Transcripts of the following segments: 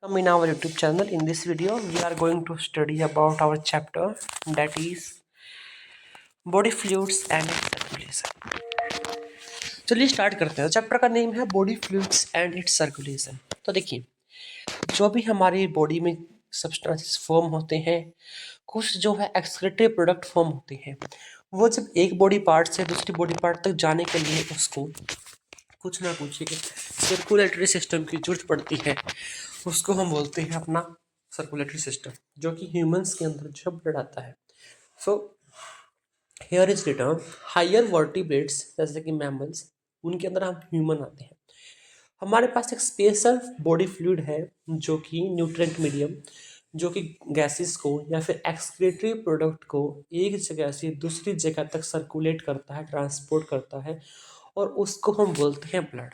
Welcome in our YouTube channel. In this video, we are going to study about our chapter that is body fluids and its circulation. चलिए start करते हैं। Chapter का name है body fluids and it's circulation. तो देखिए, जो भी हमारी बॉडी में सब्सटेंसेस फॉर्म होते हैं, कुछ जो है एक्सक्रीटरी प्रोडक्ट फॉर्म होते हैं, वो जब एक बॉडी पार्ट से दूसरी बॉडी पार्ट तक जाने के लिए उसको कुछ ना कुछ सर्कुलेटरी सिस्टम की जरूरत पड़ती है। उसको हम बोलते हैं अपना सर्कुलेटरी सिस्टम, जो कि ह्यूमंस के अंदर जो ब्लड आता है। So here is return higher vertebrates जैसे कि मैमल्स, उनके अंदर हम ह्यूमन आते हैं। हमारे पास एक स्पेशल बॉडी फ्लूइड है जो कि न्यूट्रिएंट मीडियम, जो कि गैसेस को या फिर एक्सक्रीटरी प्रोडक्ट को एक जगह से दूसरी जगह तक सर्कुलेट करता है, ट्रांसपोर्ट करता है, और उसको हम बोलते हैं ब्लड।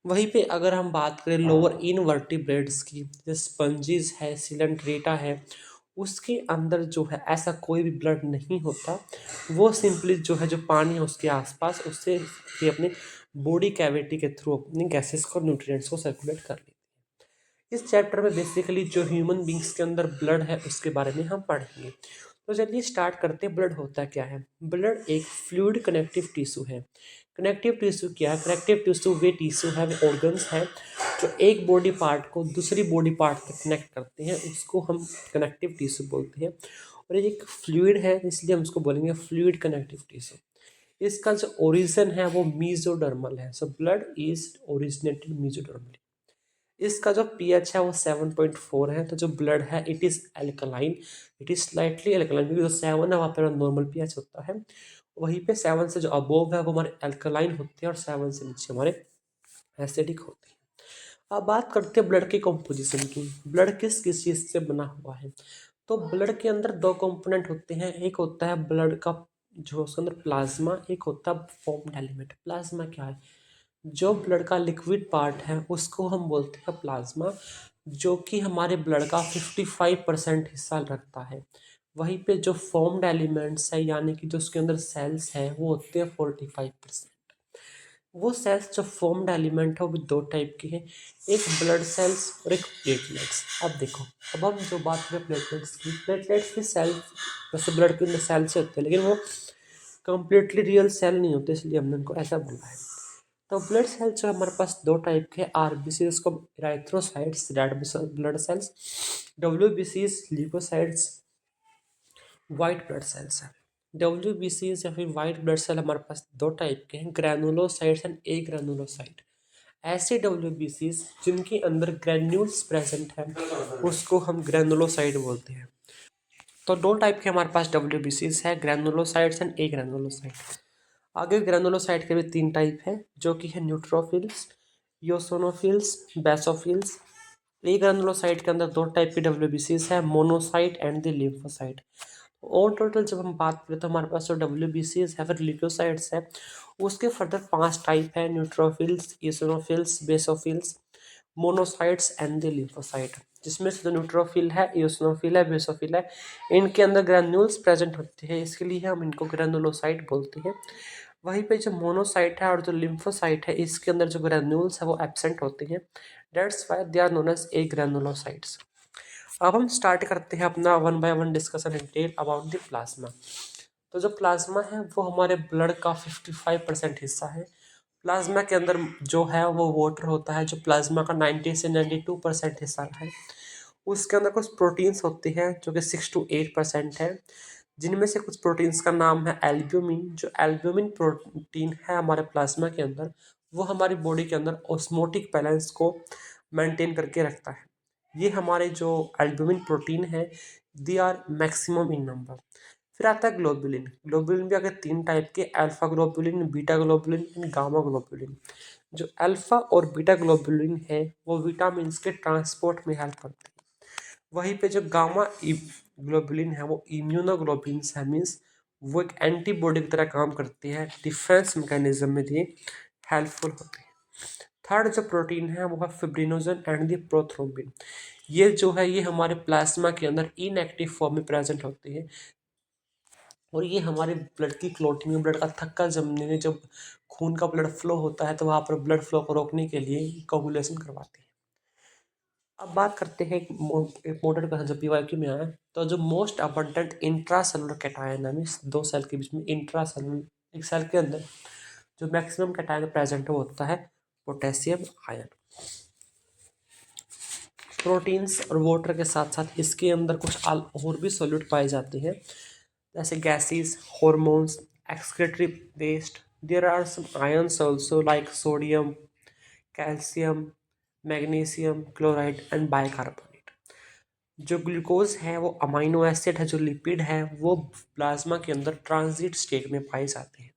वहीं पे अगर हम बात करें लोअर इनवर्टिब्रेट्स की, जैसे स्पंजीज है, सिलेंट्रेटा है, उसके अंदर जो है ऐसा कोई भी ब्लड नहीं होता। वो सिंपली जो है जो पानी है उसके आसपास, उससे भी अपने बॉडी कैविटी के थ्रू अपनी गैसेस को, न्यूट्रिएंट्स को सर्कुलेट कर लेती है। इस चैप्टर में बेसिकली जो ह्यूमन बींग्स के अंदर ब्लड है उसके बारे में हम पढ़ेंगे। तो चलिए स्टार्ट करते हैं। ब्लड होता क्या है? ब्लड एक फ्लूइड कनेक्टिव टिश्यू है। कनेक्टिव टिश्यू क्या है? कनेक्टिव टिश्यू वे टिश्यू है, वे ऑर्गन्स है जो एक बॉडी पार्ट को दूसरी बॉडी पार्ट तक कनेक्ट करते हैं, उसको हम कनेक्टिव टिश्यू बोलते हैं। और ये एक फ्लूइड है, इसलिए हम उसको बोलेंगे फ्लूइड कनेक्टिव टिश्यू। इसका जो ओरिजिन है वो मीजोडर्मल है। So blood is originated mesodermally. इसका जो पीएच है वो 7.4 है। तो जो ब्लड है it is alkaline, it is slightly alkaline, क्योंकि जो 7 है वहाँ पर नॉर्मल पीएच होता है। वहीं पे 7 से जो अबोव है वो हमारे एल्कलाइन होते हैं और 7 से नीचे हमारे एसिडिक होते हैं। अब बात करते हैं ब्लड की कॉम्पोजिशन की। ब्लड किस किस चीज़ से बना हुआ है? तो ब्लड के अंदर दो कंपोनेंट होते हैं। एक होता है ब्लड का जो उसके अंदर प्लाज्मा, एक होता है फॉर्म्ड एलिमेंट। प्लाज्मा क्या है? जो ब्लड का लिक्विड पार्ट है उसको हम बोलते हैं प्लाज्मा, जो कि हमारे ब्लड का 55% हिस्सा रखता है। वहीं पे जो फॉर्म्ड एलिमेंट्स है, यानी कि जो उसके अंदर सेल्स है, वो होते हैं 45%। वो सेल्स जो फॉर्म्ड एलिमेंट है वो भी दो टाइप के हैं, एक ब्लड सेल्स और एक प्लेटलेट्स। अब देखो, अब हम जो बात करें प्लेटलेट्स की, प्लेटलेट्स भी सेल्स वैसे ब्लड के अंदर सेल से होते हैं, लेकिन वो कम्प्लीटली रियल सेल नहीं होते, इसलिए हमने उनको ऐसा बोला है। तो ब्लड सेल्स जो हमारे पास दो टाइप के आरबीसी, उसको इराइथ्रोसाइट्स, रेड ब्लड सेल्स, डब्ल्यूबीसीज, ल्यूकोसाइट्स, वाइट ब्लड सेल्स है। डब्ल्यूबीसीज या फिर वाइट ब्लड सेल हमारे पास दो टाइप के हैं, ग्रैनुलोसाइट्स एंड ए ग्रैनुलोसाइट। ऐसे डब्ल्यूबीसीज जिनके अंदर ग्रैन्यूल्स प्रेजेंट है उसको हम ग्रैनुलोसाइट बोलते हैं। तो दो टाइप के हमारे पास डब्ल्यूबीसीज है, ग्रैनुलोसाइट्स एंड ए ग्रैनुलोसाइट। आगे ग्रैनुलोसाइट के भी तीन टाइप है, जो कि है न्यूट्रोफिल्स, योसोनोफिल्स, बेसोफिल्स। ए ग्रैनुलोसाइट के अंदर दो टाइप के डब्ल्यूबीसीज है, मोनोसाइट एंड द लिम्फोसाइट। और टोटल जब हम बात करें तो हमारे पास जो डब्ल्यूबीसीज है फिर ल्यूकोसाइट्स है, उसके फर्दर 5 टाइप है, neutrophils, eosinophils, basophils, monocytes and the lymphocyte. जिसमें से जो न्यूट्रोफिल है, ईओसिनोफिल है, बेसोफिल है, इनके अंदर ग्रैन्यूल्स प्रेजेंट होते हैं, इसके लिए हम इनको ग्रैनुलोसाइट बोलते हैं। वहीं पे जो मोनोसाइट है और जो लिम्फोसाइट है, इसके अंदर जो ग्रैन्यूल्स है वो एब्सेंट होते हैं, that's why they are known as agranulocytes. अब हम स्टार्ट करते हैं अपना one by one discussion in detail about the plasma. तो जो प्लाज्मा है वो हमारे ब्लड का 55% हिस्सा है। प्लाज्मा के अंदर जो है वो वाटर होता है, जो प्लाज्मा का 90 से 92% हिस्सा है। उसके अंदर कुछ प्रोटीन्स होते हैं जो कि 6 to 8% है, जिनमें से कुछ प्रोटीन्स का नाम है एल्ब्यूमिन। जो एल्ब्यूमिन प्रोटीन है हमारे प्लाज्मा के अंदर, वो हमारी बॉडी के अंदर ऑस्मोटिक बैलेंस को मेंटेन करके रखता है। ये हमारे जो एल्ब्यूमिन प्रोटीन है, they are maximum in number. फिर आता है ग्लोबुलिन। ग्लोबुलिन भी अगर 3 टाइप के, alpha globulin, beta globulin and gamma globulin. जो अल्फा और बीटा ग्लोबुलिन है वो विटामिन्स के ट्रांसपोर्ट में हेल्प करते हैं। वहीं पे जो गामा ग्लोबुलिन है वो इम्यूनोग्लोबुलिन्स है, मीन्स वो एक एंटीबॉडी की तरह काम करती है, डिफेंस मैकेनिज्म में ये हेल्पफुल होते हैं। थर्ड जो प्रोटीन है वो है फिब्रिनोजन एंड द प्रोथ्रोम्बिन। ये जो है ये हमारे प्लाज्मा के अंदर इनएक्टिव फॉर्म में प्रेजेंट होते हैं, और ये हमारे ब्लड की क्लॉटिंग में, ब्लड का थक्का जमने में, जब खून का ब्लड फ्लो होता है तो वहाँ पर ब्लड फ्लो को रोकने के लिए कोगुलेशन करवाते हैं। अब बात करते हैं एक मॉडल का जो पीवाईक्यू में आया, तो जो most abundant intra cellular cation है, मीन्स दो सेल के बीच में इंट्रा सेलुलर एक सेल के अंदर जो मैक्सिमम कैटायन प्रेजेंट है वो होता है पोटेशियम आयन। प्रोटीन्स और वाटर के साथ साथ इसके अंदर कुछ और भी सॉल्यूट पाए जाते हैं, जैसे gases, hormones, excretory waste. There are some ions also like sodium, calcium, magnesium chloride and bicarbonate. जो ग्लूकोज है वो अमाइनो एसिड है, जो लिपिड है वो प्लाज्मा के अंदर ट्रांजिट स्टेट में पाए जाते हैं।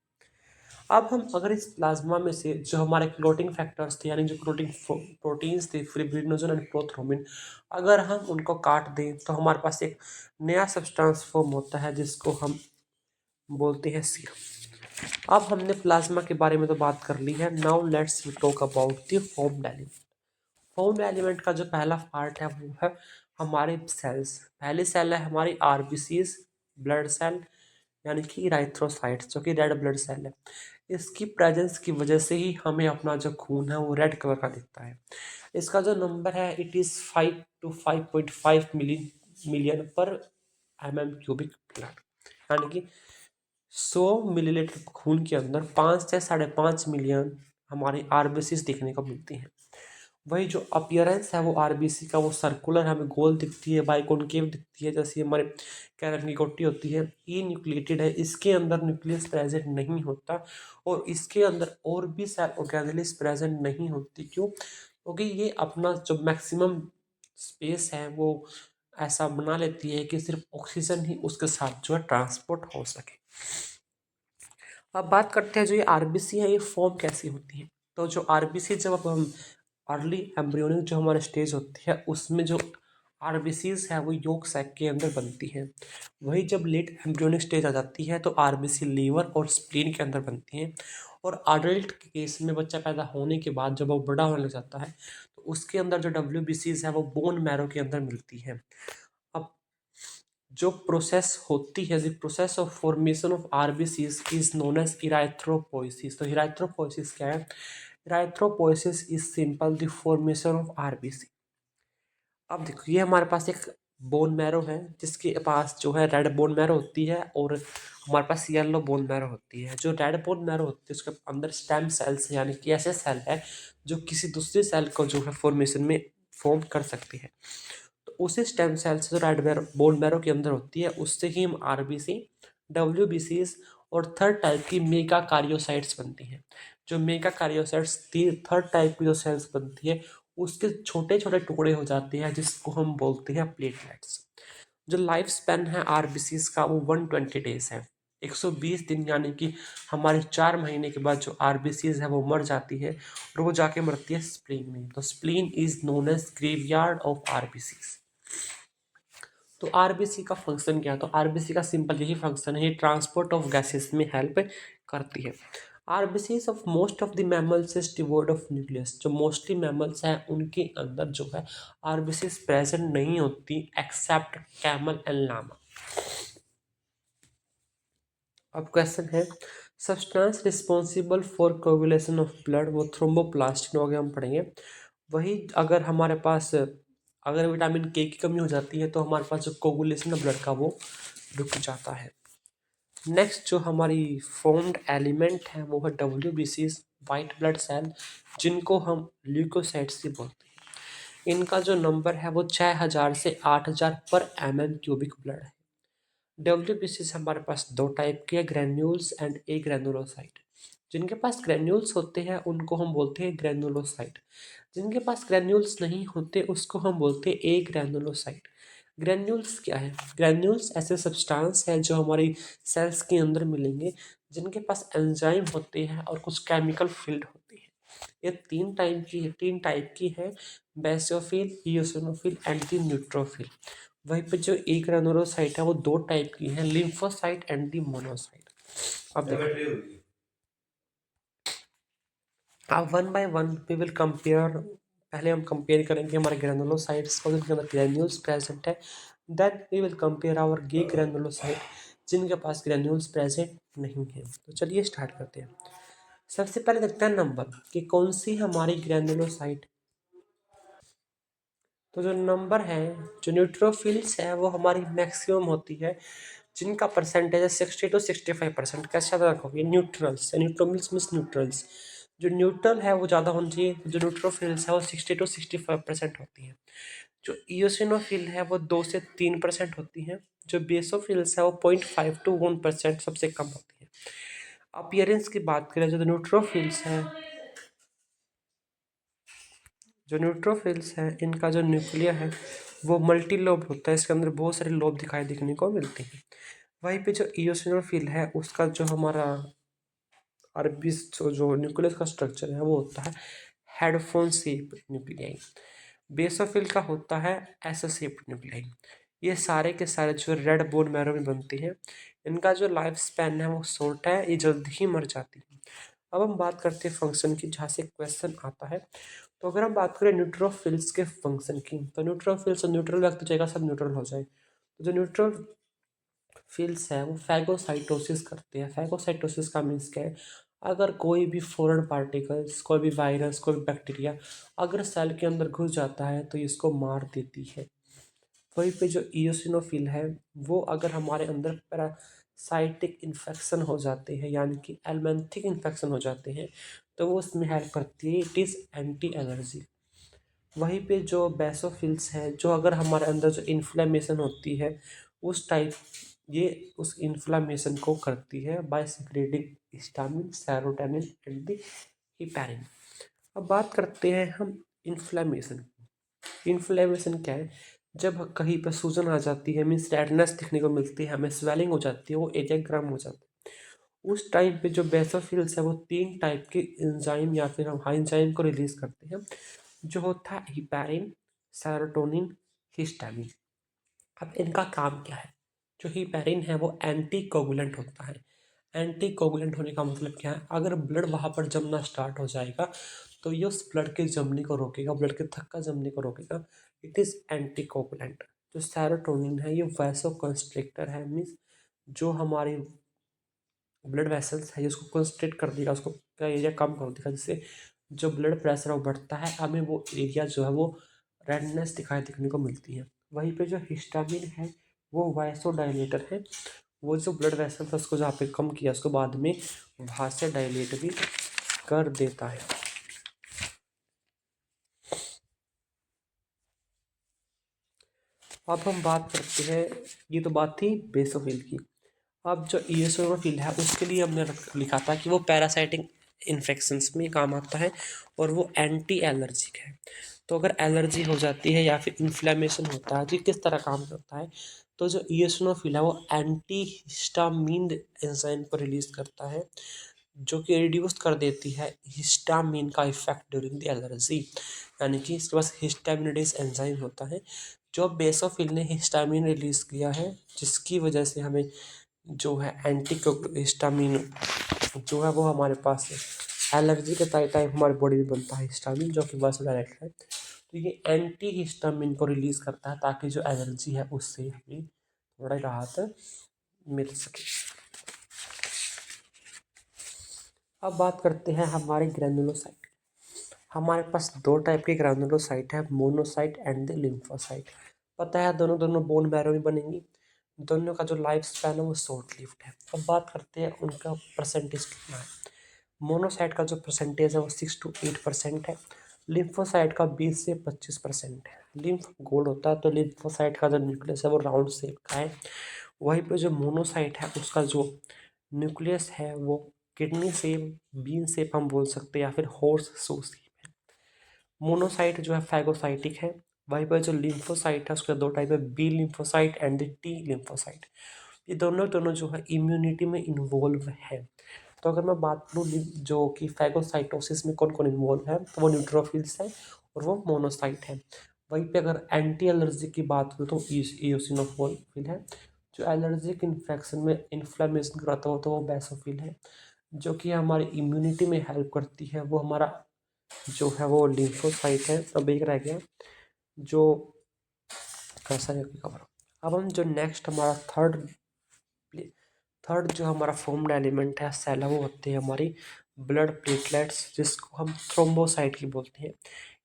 अब हम अगर इस प्लाज्मा में से जो हमारे क्लोटिंग फैक्टर्स थे, यानी जो क्लोटिंग प्रोटीन्स थे, फिब्रिनोजन एंड प्रोथ्रोम्बिन, अगर हम उनको काट दें तो हमारे पास एक नया सब्सटेंस फॉर्म होता है जिसको हम बोलते हैं सीरम। अब हमने प्लाज्मा के बारे में तो बात कर ली है, now let's talk about the formed element. Formed element का जो पहला पार्ट है वो है हमारे सेल्स। पहली सेल है हमारी आरबीसीज, ब्लड सेल, यानी कि इराइथ्रोसाइट्स, जो कि रेड ब्लड सेल है। इसकी प्रेजेंस की वजह से ही हमें अपना जो खून है वो रेड कलर का दिखता है। इसका जो नंबर है इट इज़ 5 to 5.5 मिलियन पर क्यूबिक ब्लड, यानी कि 100 मिलीलीटर खून के अंदर 5 से 5.5 मिलियन हमारी आरबीसी दिखने को मिलती हैं। वही जो अपीयरेंस है वो आरबीसी का वो सर्कुलर हमें गोल दिखती है, बाइकॉन्केव दिखती है, जैसे हमारे कैरट की गोटी होती है। ये न्यूक्लिएटेड है, इसके अंदर न्यूक्लियस प्रेजेंट नहीं होता और इसके अंदर और भी सेल ऑर्गेनेल्स प्रेजेंट नहीं होती। क्यों? क्योंकि ये अपना जो मैक्सिमम स्पेस है वो ऐसा बना लेती है कि सिर्फ ऑक्सीजन ही उसके साथ जो है ट्रांसपोर्ट हो सके। अब बात करते हैं जो ये आरबीसी है ये फॉर्म कैसी होती है। तो जो आरबीसी जब हम अर्ली एम्ब्रियोनिक जो हमारे स्टेज होती है उसमें जो आरबीसीज है वो योक सैक के अंदर बनती है। वही जब लेट एम्ब्रियोनिक स्टेज आ जाती है तो आरबीसी लीवर और स्प्लीन के अंदर बनती हैं। और अडल्ट के केस में बच्चा पैदा होने के बाद जब वो बड़ा होने लग जाता है तो उसके अंदर जो डब्ल्यूबीसीज है वो बोन मैरो के अंदर मिलती है। अब जो प्रोसेस होती है, the process of formation of RBCs is known as erythropoiesis. तो इराइथ्रोपोइसिस क्या है? Erythropoiesis is simple the formation of RBC. अब देखो ये हमारे पास एक बोन मैरो है जिसके पास जो है रेड बोन मैरो होती है और हमारे पास येलो बोन मैरो होती है। जो रेड बोन मैरो होती है उसके अंदर स्टेम सेल्स यानी कि ऐसे सेल है जो किसी दूसरे सेल को जो है फॉर्मेशन में फॉर्म कर सकती है। तो उसी स्टेम सेल्स जो रेड बोन मैरो के अंदर होती है उससे ही हम आरबीसी, डब्ल्यूबीसीज और थर्ड टाइप की मेगा कार्योसाइट्स बनती हैं। जो मेगा कार्योसाइट्स थर्ड टाइप की जो सेल्स बनती है उसके छोटे छोटे टुकड़े हो जाते हैं जिसको हम बोलते हैं प्लेटलेट्स। जो लाइफ स्पैन है आरबीसीज का वो 120 डेज है, 120 दिन, यानी कि हमारे 4 महीने के बाद जो आरबीसीज है वो मर जाती है और वो जाके मरती है स्प्लीन में। तो spleen is known as graveyard of RBCs. तो आरबीसी का फंक्शन क्या है? तो आरबीसी का सिंपल यही फंक्शन है, ये ट्रांसपोर्ट ऑफ गैसेस में हेल्प करती है। RBCs of most of the mammals is devoid of nucleus. जो मोस्टली मैमल्स हैं उनके अंदर जो है आरबीसीज प्रेजेंट नहीं होती एक्सेप्ट कैमल एंड लामा। अब क्वेश्चन है substance responsible for coagulation of blood, वो थ्रोम्बोप्लास्टिन हो गया, हम पढ़ेंगे। वही अगर हमारे पास अगर विटामिन के की कमी हो जाती है तो हमारे पास जो कोगुलेशन ऑफ ब्लड का वो रुक जाता है। नेक्स्ट जो हमारी फॉर्म्ड एलिमेंट है वो है डब्ल्यूबीसीज, वाइट ब्लड सेल, जिनको हम ल्यूकोसाइट्स भी बोलते हैं। इनका जो नंबर है वो 6000 से 8000 पर क्यूबिक ब्लड है। डब्ल्यूबीसी से हमारे पास दो टाइप के, ग्रेन्यूल्स एंड ए ग्रेनुलोसाइट। जिनके पास ग्रेन्यूल्स होते हैं उनको हम बोलते हैं ग्रेनुलोसाइट, जिनके पास ग्रेन्यूल्स नहीं होते उसको हम बोलते हैं ए ग्रेनुलोसाइट। ग्रेन्यूल्स क्या है? ग्रेन्यूल्स ऐसे सब्सटेंस है जो हमारी सेल्स के अंदर मिलेंगे जिनके पास एंजाइम होते हैं और कुछ केमिकल फील्ड होती है। ये तीन टाइप की है, बेसोफिल, इयोसिनोफिल एंड द न्यूट्रोफिल। वहीं पे जो एक ग्रेनुलोसाइट है वो दो टाइप की है, लिम्फोसाइट एंड दी मोनोसाइट। अब देखो अब one by one we will compare. पहले हम कंपेयर करेंगे हमारे ग्रेनुलोसाइट्स को जिनके अंदर ग्रेन्यूल्स प्रेजेंट है, then we will compare our agranulocyte जिनके पास ग्रेन्यूल्स प्रेजेंट नहीं है। तो चलिए स्टार्ट करते हैं। सबसे पहले देखते हैं नंबर कि कौन सी हमारी ग्रेनुलोसाइट। तो जो नंबर है, जो न्यूट्रोफिल्स है वो हमारी मैक्सिमम होती है, जिनका परसेंटेज है 60 to 65%। कैसा रखोगे? Neutrals, neutrophils means neutrals. जो न्यूट्रल है वो ज़्यादा होनी चाहिए, जो न्यूट्रोफिल्स है वो 60 to 65% होती है। जो इयोसिनोफिल है वो 2 से 3% होती हैं। जो बेसोफिल्स है वो 0.5 to 1% सबसे कम होती है। अपीयरेंस की बात करें, जो न्यूट्रोफिल्स है इनका जो न्यूक्लिया है वो मल्टी लोब होता है, इसके अंदर बहुत सारे लोब दिखने को मिलते हैं। वहीं पे जो इयोसिनोफिल है उसका जो हमारा अरबिस जो न्यूक्लियस का स्ट्रक्चर है वो होता है हेडफोन शेप न्यूक्लियाई। बेसोफिल का होता है ऐसा शेप न्यूक्लियाई। ये सारे के सारे जो रेड बोन मैरो में बनती हैं, इनका जो लाइफ स्पैन है वो शॉर्ट है, ये जल्दी ही मर जाती है। अब हम बात करते हैं फंक्शन की, जहाँ से क्वेश्चन आता है। तो अगर हम बात करें न्यूट्रोफिल्स के फंक्शन की, तो न्यूट्रोफिल्स न्यूट्रल व्यक्त हो जाएगा, सब न्यूट्रल हो जाए। तो जो न्यूट्रोफिल्स है वो फैगोसाइटोसिस करते हैं। फैगोसाइटोसिस का मीन्स क्या है? अगर कोई भी फॉरेन पार्टिकल्स, कोई भी वायरस, कोई भी बैक्टीरिया अगर सेल के अंदर घुस जाता है तो इसको मार देती है। वहीं पे जो इयोसिनोफिल है वो अगर हमारे अंदर पैरासाइटिक इन्फेक्शन हो जाते हैं, यानी कि एलमेंथिक इन्फेक्शन हो जाते हैं, तो वो उसमें हेल्प करती है। It is anti allergy. वहीं पे जो बेसोफिल्स है, जो अगर हमारे अंदर जो इन्फ्लेमेशन होती है उस टाइप, ये उस इन्फ्लेमेशन को करती है by secreting histamine, serotonin and the heparin. अब बात करते हैं हम इन्फ्लेमेशन। इन्फ्लेमेशन क्या है? जब कहीं पर सूजन आ जाती है, मीन्स रेडनेस दिखने को मिलती है, हमें स्वेलिंग हो जाती है, वो एरिया हो जाता है, उस टाइम पे जो बेसोफिल्स है वो 3 टाइप के एंजाइम या फिर हम एंजाइम को रिलीज करते हैं, जो होता है हिपैरिन, सेरोटोनिन, हिस्टामिन। अब इनका काम क्या है? जो हिपैरिन है वो एंटी कोगुलेंट होता है। एंटी कोगुलेंट होने का मतलब क्या है? अगर ब्लड वहाँ पर जमना स्टार्ट हो जाएगा तो ये उस ब्लड के जमने को रोकेगा, ब्लड के थक्का जमने को रोकेगा। It is anti coagulant. जो सेरोटोनिन है ये वैसो कंस्ट्रिक्टर है, मीन्स जो हमारी ब्लड वेसल्स है उसको कंस्ट्रिक्ट कर देगा, उसको का एरिया कम कर देगा, जिससे जो ब्लड प्रेशर है वो बढ़ता है, हमें वो एरिया जो है वो रेडनेस दिखने को मिलती है। वहीं पे जो हिस्टामिन है वो वाइसो डायलेटर है, वो जो ब्लड वेसल्स है उसको जहाँ पे कम किया उसको बाद में वहाँ से डायलेट भी कर देता है। अब हम बात करते हैं, ये तो बात थी बेसोफिल की। अब जो ईओसिनोफिल है उसके लिए हमने लिखा था कि वो पैरासाइटिक इन्फेक्शंस में काम आता है और वो एंटी एलर्जिक है। तो अगर एलर्जी हो जाती है या फिर इन्फ्लेमेशन होता है तो किस तरह काम करता है? तो जो ईओसिनोफिल है वो एंटी हिस्टामिन एंजाइम को रिलीज करता है, जो कि रिड्यूस कर देती है हिस्टामिन का इफेक्ट ड्यूरिंग द एलर्जी। यानी कि इसके पास हिस्टामिनेटेस एंजाइम होता है, जो बेसोफिल ने हिस्टामिन रिलीज किया है, जिसकी वजह से हमें जो है एंटी हिस्टामिन जो है वो हमारे पास एलर्जी के टाइप हमारी बॉडी में बनता है हिस्टामिन, जो कि वासोडायरेक्ट है। तो ये एंटी हिस्टामिन को रिलीज करता है ताकि जो एलर्जी है उससे हमें थोड़ा राहत मिल सके। अब बात करते हैं हमारे ग्रैनुलोसाइट। हमारे पास 2 टाइप के ग्रैनुलोसाइट है, मोनोसाइट एंड द लिम्फोसाइट। पता है दोनों दोनों बोन मैरो में बनेंगी। दोनों का जो लाइफ स्पैन है वो शॉर्ट लिव्ड है। अब बात करते हैं उनका परसेंटेज कितना है। मोनोसाइट का जो परसेंटेज है वो 6 to 8% है। लिम्फोसाइट का 20 से 25% है। लिम्फ गोल होता है तो लिम्फोसाइट का जो न्यूक्लियस है वो राउंड शेप का है। वहीं पे जो मोनोसाइट है उसका जो न्यूक्लियस है वो किडनी शेप, बीन शेप हम बोल सकते हैं, या फिर हॉर्स शू शेप है। मोनोसाइट जो है फैगोसाइटिक है। वहीं पर जो लिम्फोसाइट है उसके 2 टाइप है, B lymphocyte and T lymphocyte. ये दोनों दोनों जो है इम्यूनिटी में इन्वॉल्व है। तो अगर मैं बात करूँ जो कि फैगोसाइटोसिस में कौन कौन इन्वॉल्व है, तो वो न्यूट्रोफिल्स है और वो मोनोसाइट है। वहीं पे अगर एंटी एलर्जी की बात करूँ तो इयोसिनोफिल है। जो एलर्जिक इन्फेक्शन में इन्फ्लेमेशन कराता हो तो वो बेसोफिल है। जो कि हमारी इम्यूनिटी में हेल्प करती है वो हमारा जो है वो लिम्फोसाइट है। अब एक रह गया जो कैसा कवर। अब हम जो नेक्स्ट हमारा थर्ड जो हमारा फॉर्म्ड एलिमेंट है सेल है वो होती है हमारी ब्लड प्लेटलेट्स, जिसको हम थ्रोम्बोसाइट की बोलते हैं।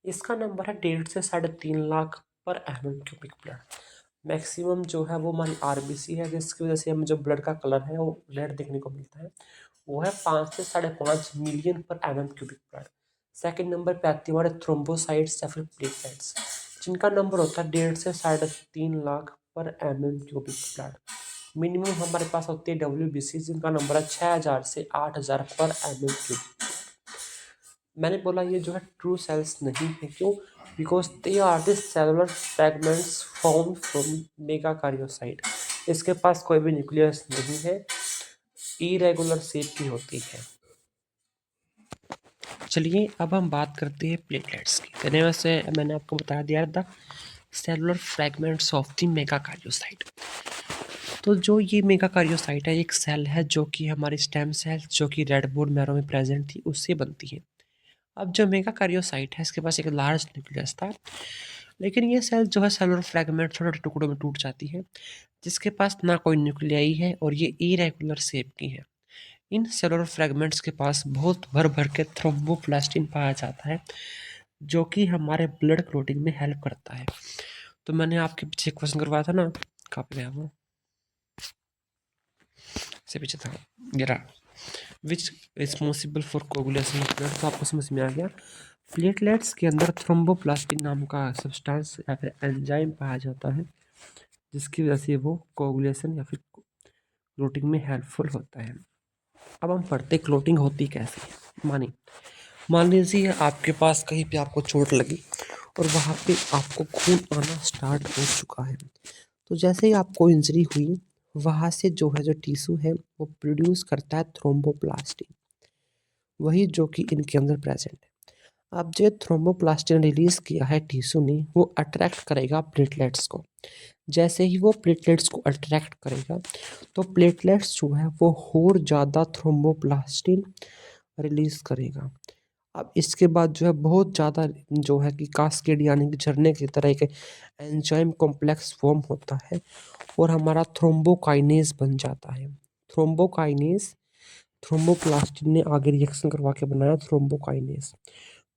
इसका नंबर है 1.5 से 3.5 लाख पर mm क्यूबिक ब्लड। मैक्सिमम जो है वो हमारी आरबीसी है, जिसकी वजह से हमें जो ब्लड का कलर है वो रेड देखने को मिलता है, वो है 5 से 5.5 मिलियन पर mm cubic blood. Second number पे आती है हमारे थ्रोम्बोसाइट्स या फिर प्लेटलेट्स, जिनका नंबर होता है 1.5 से 3.5 लाख पर क्यूबिक ब्लड। मिनिमम हमारे पास होती है WBC, जिनका नंबर है 6000 से 8000 पर क्यूबिक। मैंने बोला ये जो है ट्रू सेल्स नहीं है, क्यों? Because they are the cellular fragments form from megakaryocyte. इसके पास कोई भी न्यूक्लियस नहीं है, इरेगुलर शेप की होती है। चलिए अब हम बात करते हैं प्लेटलेट्स की। कहने वैसे मैंने आपको बता दिया था सेलुलर फ्रैगमेंट्स ऑफ द मेगाकार्योसाइट। तो जो ये मेगाकार्योसाइट है, एक सेल है जो कि हमारी स्टेम सेल जो कि रेड बोन मैरो में प्रेजेंट थी, उससे बनती है। अब जो मेगाकार्योसाइट है, इसके पास एक लार्ज न्यूक्लियस था, लेकिन ये सेल जो है सेलुलर फ्रैगमेंट छोटे छोटे टुकड़ों में टूट जाती है, जिसके पास ना कोई न्यूक्लियाई है और ये इरेगुलर शेप की है। इन सेलुलर फ्रैगमेंट्स के पास बहुत भर भर के थ्रोम्बोप्लास्टिन पाया जाता है, जो कि हमारे ब्लड क्लॉटिंग में हेल्प करता है। तो मैंने आपके पीछे क्वेश्चन करवाया था ना, कहाँ पे गया वो, से पीछे था गिरा, which responsible for coagulation of blood. तो आपको समझ में आ गया। प्लेटलेट्स के अंदर थ्रोम्बोप्लास्टिन नाम का सब्सटेंस या फिर एंजाइम पाया जाता है, जिसकी वजह से वो कोगुलेशन या फिर क्लोटिंग में हेल्पफुल होता है। अब हम पढ़ते क्लोटिंग होती कैसे है। मान लीजिए आपके पास कहीं पे आपको चोट लगी और वहाँ पे आपको खून आना स्टार्ट हो चुका है। तो जैसे ही आपको इंजरी हुई, वहाँ से जो है जो टिश्यू है वो प्रोड्यूस करता है थ्रोम्बोप्लास्टिन, वही जो कि इनके अंदर प्रेजेंट है। अब जो थ्रोम्बोप्लास्टिन रिलीज किया है टिश्यू ने, वो अट्रैक्ट करेगा प्लेटलेट्स को। जैसे ही वो प्लेटलेट्स को अट्रैक्ट करेगा, तो प्लेटलेट्स जो है वो और ज़्यादा थ्रोम्बोप्लास्टिन रिलीज करेगा। अब इसके बाद जो है बहुत ज़्यादा जो है कि कास्केड यानी कि झरने की तरह एक एंजाइम कॉम्प्लेक्स फॉर्म होता है और हमारा थ्रोम्बोकाइनेज बन जाता है। थ्रोम्बोकाइनेज थ्रोम्बोप्लास्टिन ने आगे रिएक्शन करवा के बनाया थ्रोम्बोकाइनेज।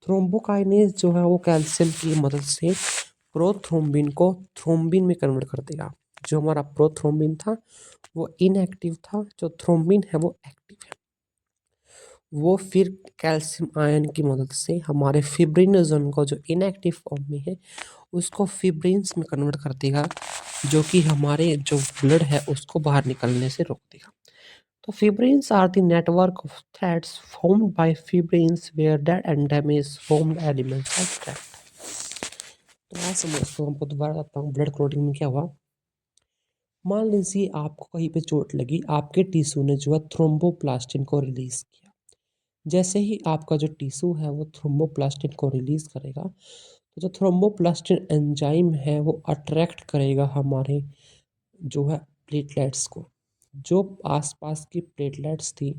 थ्रोम्बोकाइनेज जो है वो कैल्शियम की मदद से प्रोथ्रोम्बिन को थ्रोम्बिन में कन्वर्ट कर देगा। जो हमारा प्रोथ्रोम्बिन था वो इनएक्टिव था, जो थ्रोम्बिन है वो एक्टिव है। वो फिर कैल्शियम आयन की मदद से हमारे फिब्रिनोजन को जो इनएक्टिव फॉर्म में है उसको फिब्रिन्स में कन्वर्ट कर देगा, जो कि हमारे जो ब्लड है उसको बाहर निकलने से रोक देगा। तो fibrins are the network of threads formed by fibrins where dead and damaged formed elements are trapped। तो मैं समझता हूँ, आपको दोबारा बताता हूँ ब्लड क्लॉटिंग में क्या हुआ। मान लीजिए आपको कहीं पे चोट लगी, आपके टिश्यू ने जो है थ्रोम्बोप्लास्टिन को रिलीज किया। जैसे ही आपका जो टिश्यू है वो थ्रोम्बोप्लास्टिन को रिलीज करेगा, तो जो थ्रोम्बोप्लास्टिन एंजाइम है वो अट्रैक्ट करेगा हमारे जो है प्लेटलेट्स को। जो आसपास की प्लेटलेट्स थी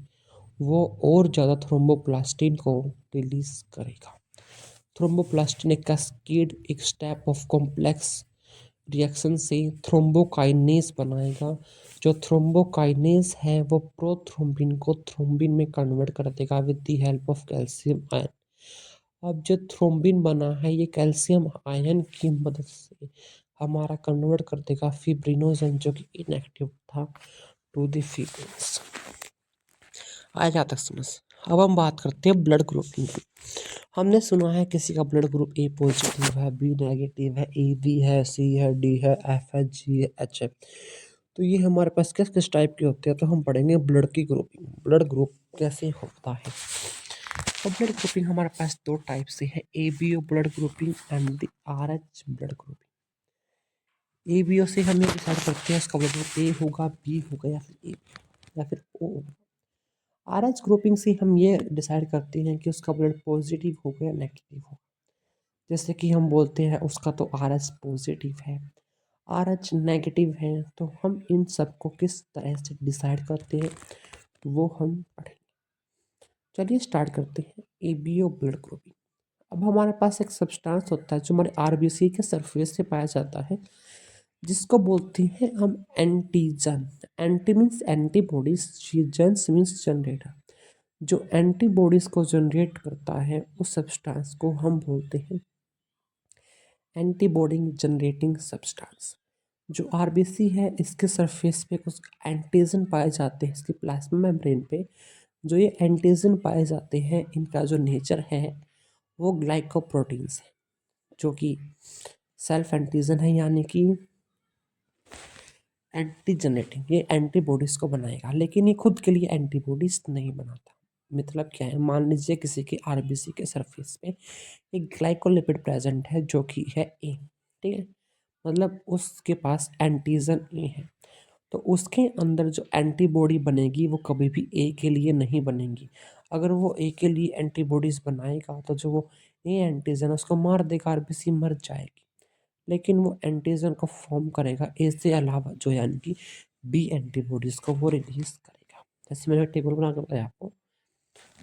वो और ज़्यादा थ्रोम्बोप्लास्टिन को रिलीज करेगा। थ्रोम्बोप्लास्टिन एक कैस्केड एक स्टेप ऑफ कॉम्प्लेक्स रिएक्शन से थ्रोम्बोकाइनेज बनाएगा। जो थ्रोम्बोकाइनेज है वो प्रोथ्रोम्बिन को थ्रोम्बिन में कन्वर्ट कर देगा with the help of calcium ion. अब जो थ्रोम्बिन बना है ये कैल्शियम आयन की मदद से हमारा कन्वर्ट कर देगा फिब्रिनोजन जो कि इनएक्टिव था टू द फिब्रिन्स। आया जहाँ तक समझ। अब हम बात करते हैं ब्लड ग्रुपिंग की। हमने सुना है किसी का ब्लड ग्रुप ए पॉजिटिव है, बी नेगेटिव है, ए बी है, सी है, डी है, एफ है, जी है, एच है। तो ये हमारे पास किस किस टाइप के होते हैं, तो हम पढ़ेंगे ब्लड की ग्रुपिंग, ब्लड ग्रुप कैसे होता है। और ब्लड ग्रुपिंग हमारे पास दो टाइप से है, A B O blood grouping and the R H blood grouping. A B O से हम ये डिसाइड करते हैं इसका ब्लड ग्रुप ए होगा, बी होगा या फिर ए या फिर ओ। आर एच ग्रुपिंग से हम ये डिसाइड करते हैं कि उसका ब्लड पॉजिटिव होगा या नेगेटिव होगा। जैसे कि हम बोलते हैं उसका तो आर एच पॉजिटिव है, आर एच नेगेटिव है, तो हम इन सब को किस तरह से डिसाइड करते हैं वो हम पढ़ेंगे। चलिए स्टार्ट करते हैं A B O blood grouping. अब हमारे पास एक सब्सटेंस होता है जो हमारे आरबीसी के सरफेस से पाया जाता है, जिसको बोलते हैं हम antigen. Anti means antibodies, gens means generator. जो एंटीबॉडीज को जनरेट करता है उस सब्सटेंस को हम बोलते हैं एंटीबॉडी जनरेटिंग सब्सटेंस। जो आरबीसी है इसके सरफेस पे कुछ एंटीजन पाए जाते हैं, इसके प्लाज्मा मेम्ब्रेन पे जो ये एंटीजन पाए जाते हैं इनका जो नेचर है वो ग्लाइकोप्रोटीन्स है, जो कि सेल्फ एंटीजन है, यानी कि एंटी जनरेटिंग, ये एंटीबॉडीज़ को बनाएगा, लेकिन ये खुद के लिए एंटीबॉडीज़ नहीं बनाता। मतलब क्या है, मान लीजिए किसी के आरबीसी के सरफेस पे एक ग्लाइकोलिपिड प्रेजेंट है जो कि है ए, ठीक है, मतलब उसके पास एंटीजन ए है, तो उसके अंदर जो एंटीबॉडी बनेगी वो कभी भी ए के लिए नहीं बनेगी। अगर वो ए के लिए एंटीबॉडीज़ बनाएगा तो जो वो ए एंटीजन है उसको मार देगा, आरबीसी मर जाएगी। लेकिन वो एंटीजन को फॉर्म करेगा ए से अलावा, जो यानी कि बी एंटीबॉडीज़ को वो रिलीज करेगा। जैसे मैंने टेबल बना कर बताया आपको,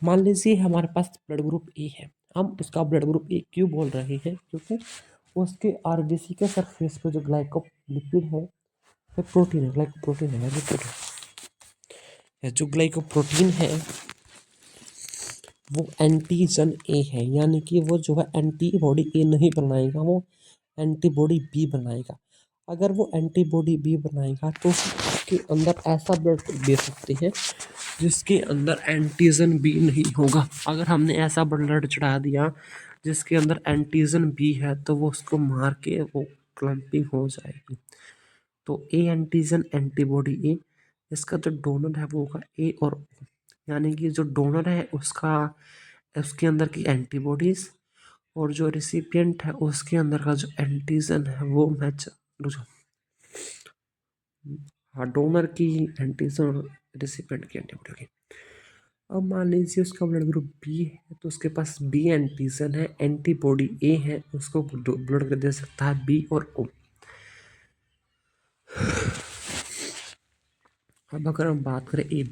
मान लीजिए हमारे पास ब्लड ग्रुप ए है, हम उसका ब्लड ग्रुप ए क्यों बोल रहे हैं, क्योंकि उसके आरबीसी के सरफेस पे जो ग्लाइकोलिपिड है, प्रोटीन है, ग्लाइकोप्रोटीन है, लिपिड है, जो ग्लाइकोप्रोटीन है वो एंटीजन ए है, यानी कि वो जो है एंटीबॉडी ए नहीं बनाएगा, वो एंटीबॉडी बी बनाएगा। अगर वो एंटीबॉडी बी बनाएगा तो उसके अंदर ऐसा ब्लड दे सकते हैं जिसके अंदर एंटीजन बी नहीं होगा। अगर हमने ऐसा ब्लड चढ़ा दिया जिसके अंदर एंटीजन बी है तो वो उसको मार के वो क्लम्पिंग हो जाएगी। तो ए एंटीजन एंटीबॉडी ए, इसका जो डोनर है वो होगा ए और O, यानी कि जो डोनर है उसके अंदर की एंटीबॉडीज़ और जो रिसिपिएंट है उसके अंदर का जो एंटीजन है वो मैच, हाँ, डोनर की एंटीजन और रिसिपिएंट की एंटीबॉडी होगी। अब मान लीजिए उसका ब्लड ग्रुप बी है तो उसके पास बी एंटीजन है, एंटीबॉडी ए है, उसको ब्लड दे सकता है बी और ओ। अब अगर हम बात करें ए